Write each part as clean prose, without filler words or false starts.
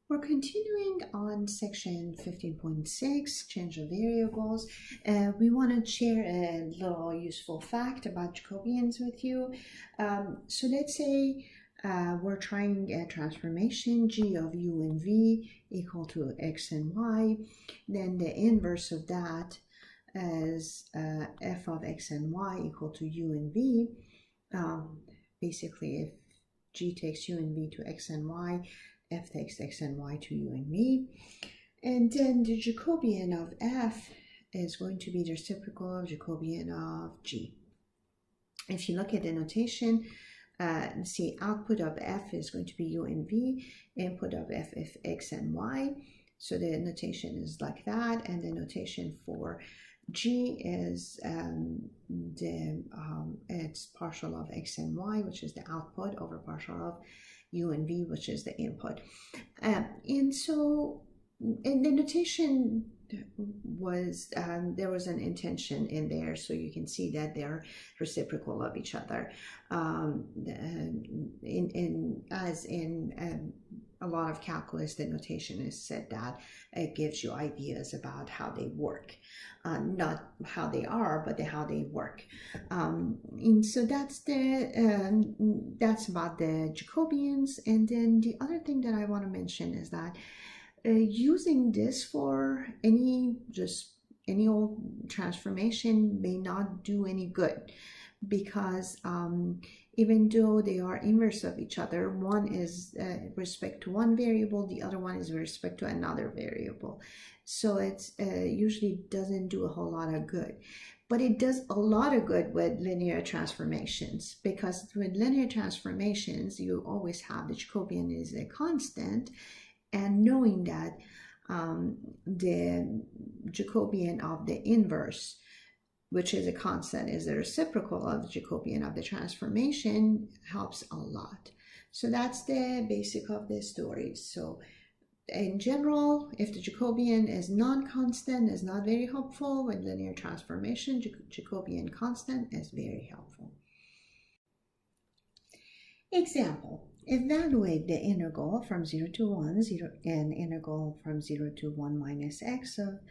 We're continuing on section 15.6, change of variables. We want to share a little useful fact about Jacobians with you. So let's say we're trying a transformation g of u and v equal to x and y. Then the inverse of that is f of x and y equal to u and v. Basically, if g takes u and v to x and y, f takes x and y to u and v. And then the Jacobian of f is going to be the reciprocal of Jacobian of g. If you look at the notation, see output of f is going to be u and v, input of f is x and y. So the notation is like that, and the notation for g is it's partial of x and y, which is the output, over partial of u and v, which is the input. And so in the notation was there was an intention in there, so you can see that they're reciprocal of each other. As in a lot of calculus, the notation is said that it gives you ideas about how they work, not how they are, but how they work. And so that's about the Jacobians. And then the other thing that I want to mention is that using this for any old transformation may not do any good, because even though they are inverse of each other, one is respect to one variable, the other one is with respect to another variable. So it usually doesn't do a whole lot of good. But it does a lot of good with linear transformations, because with linear transformations, you always have the Jacobian is a constant, and knowing that the Jacobian of the inverse, which is a constant, is a reciprocal of the Jacobian of the transformation, helps a lot. So that's the basic of the story. So in general, if the Jacobian is non-constant, is not very helpful. With linear transformation, Jacobian constant is very helpful. Example. Evaluate the integral from 0 to 1, and integral from 0 to 1 minus x of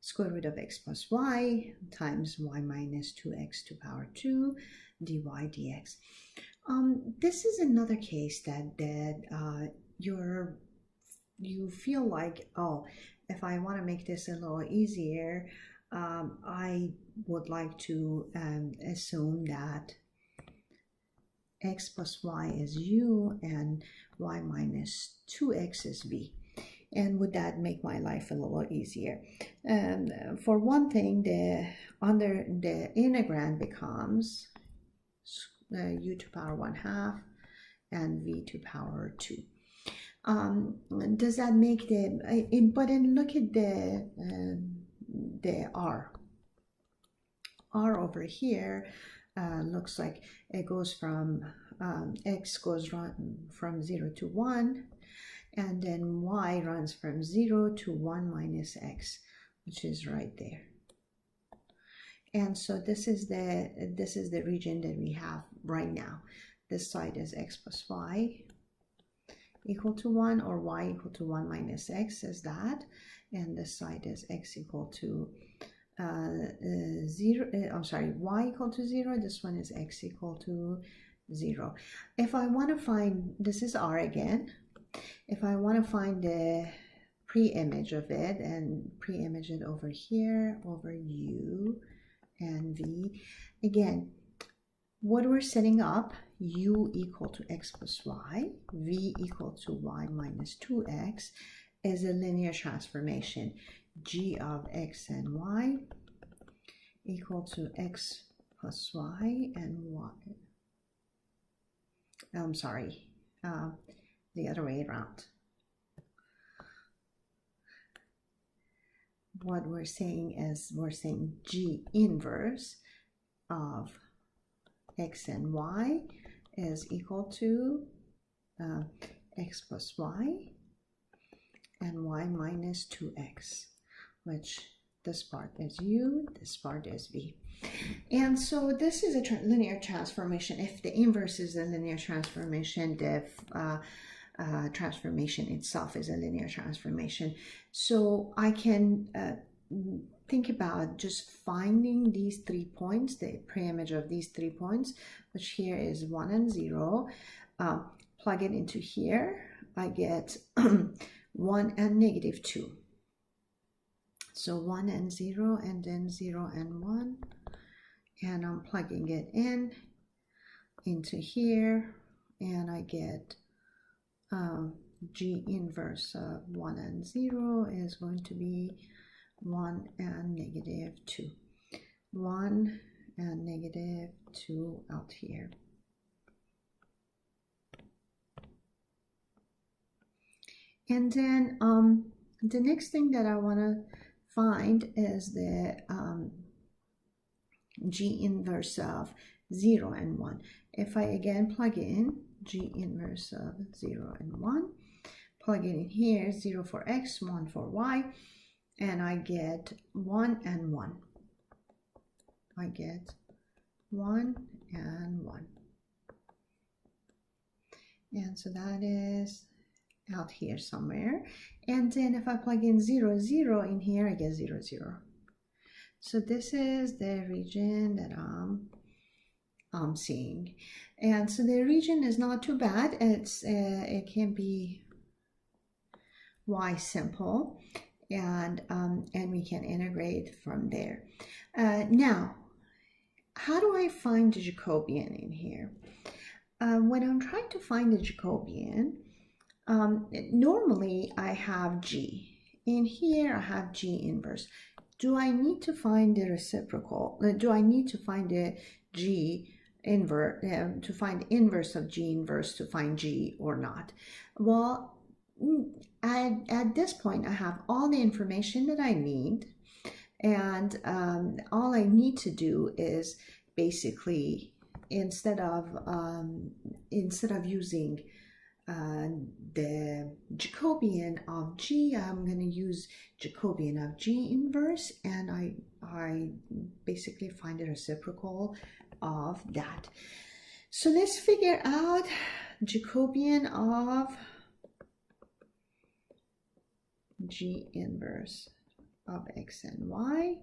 square root of x plus y times y minus 2x to power 2 dy dx. This is another case that you feel like, oh, if I want to make this a little easier, I would like to assume that x plus y is u and y minus 2x is v. And would that make my life a little easier? For one thing, under the integrand becomes u to power 1/2 and v to power 2. Does that make but then look at the r over here. Looks like it goes from x goes from 0 to 1, and then y runs from 0 to 1 minus x, which is right there. And so this is the region that we have right now. This side is x plus y equal to 1, or y equal to 1 minus x is that, and this side is x equal to 0, y equal to 0. This one is x equal to 0. If I want to find, this is r again, if I want to find the pre-image of it, and pre-image it over here, over u and v, again, what we're setting up, u equal to x plus y, v equal to y minus 2x, is a linear transformation. G of x and y equal to x plus y and y. I'm sorry, the other way around. What we're saying is G inverse of x and y is equal to x plus y and y minus 2x, which this part is u, this part is v. And so this is a linear transformation. If the inverse is a linear transformation, the transformation itself is a linear transformation. So I can think about just finding these 3 points, the preimage of these 3 points, which here is 1 and 0. Plug it into here, I get 1 and negative 2. So 1 and 0, and then 0 and 1, and I'm plugging it into here, and I get G inverse of 1 and 0 is going to be 1 and negative 2. 1 and negative 2 out here. And then the next thing that I want to find is the G inverse of 0 and 1. If I again plug in G inverse of 0 and 1, plug it in here, 0 for x, 1 for y, and I get 1 and 1. I get 1 and 1. And so that is out here somewhere. And then if I plug in 0, 0 in here, I get 0, 0. So this is the region that I'm seeing. And so the region is not too bad. It can be y simple, and we can integrate from there. Now, how do I find the Jacobian in here? When I'm trying to find the Jacobian, normally I have G. In here I have G inverse. Do I need to find the reciprocal? Do I need to find the G inverse, to find inverse of G inverse to find G or not? Well, at this point I have all the information that I need, and all I need to do is basically, instead of using the Jacobian of G, I'm going to use Jacobian of G inverse, and I basically find the reciprocal of that. So let's figure out Jacobian of G inverse of x and y,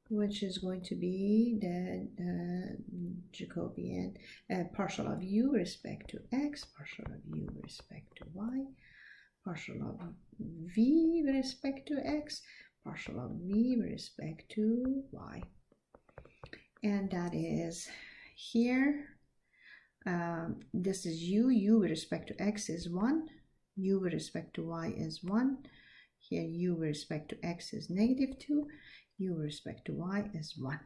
which is going to be the Jacobian partial of u with respect to x, partial of u with respect to y, partial of v with respect to x, partial of v with respect to y. And that is here, this is u with respect to x is 1, u with respect to y is 1, here u with respect to x is negative 2, u with respect to y is 1.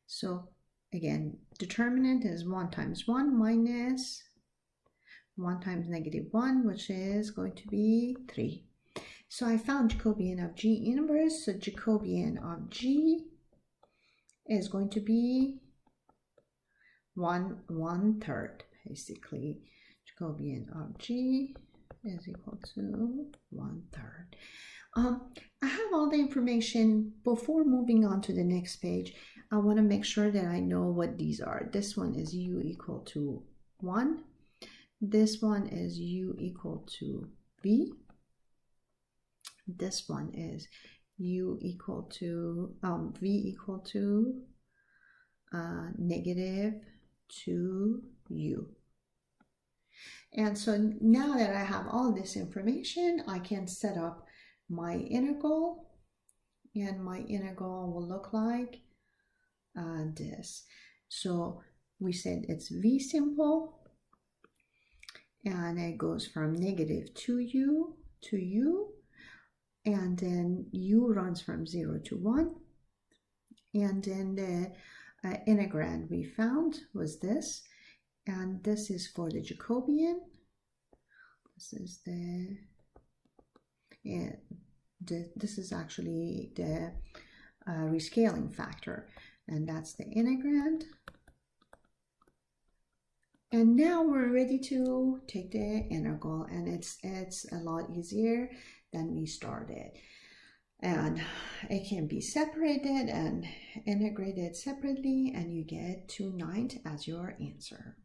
So again, determinant is 1 times 1 minus 1 times negative 1, which is going to be 3. So I found Jacobian of G inverse. So Jacobian of G is going to be 1/3, basically. Jacobian of G is equal to 1/3. I have all the information. Before moving on to the next page, I want to make sure that I know what these are. This one is u equal to 1. This one is u equal to v. This one is u equal to v equal to negative 2u. And so now that I have all this information, I can set up my integral, and my integral will look like this. So we said it's v simple, and it goes from negative 2u to u, and then u runs from 0 to 1, and then the integrand we found was this, and this is for the Jacobian. This is this is actually the rescaling factor, and that's the integrand. And now we're ready to take the integral, and it's a lot easier than we started. And it can be separated and integrated separately, and you get 2/9 as your answer.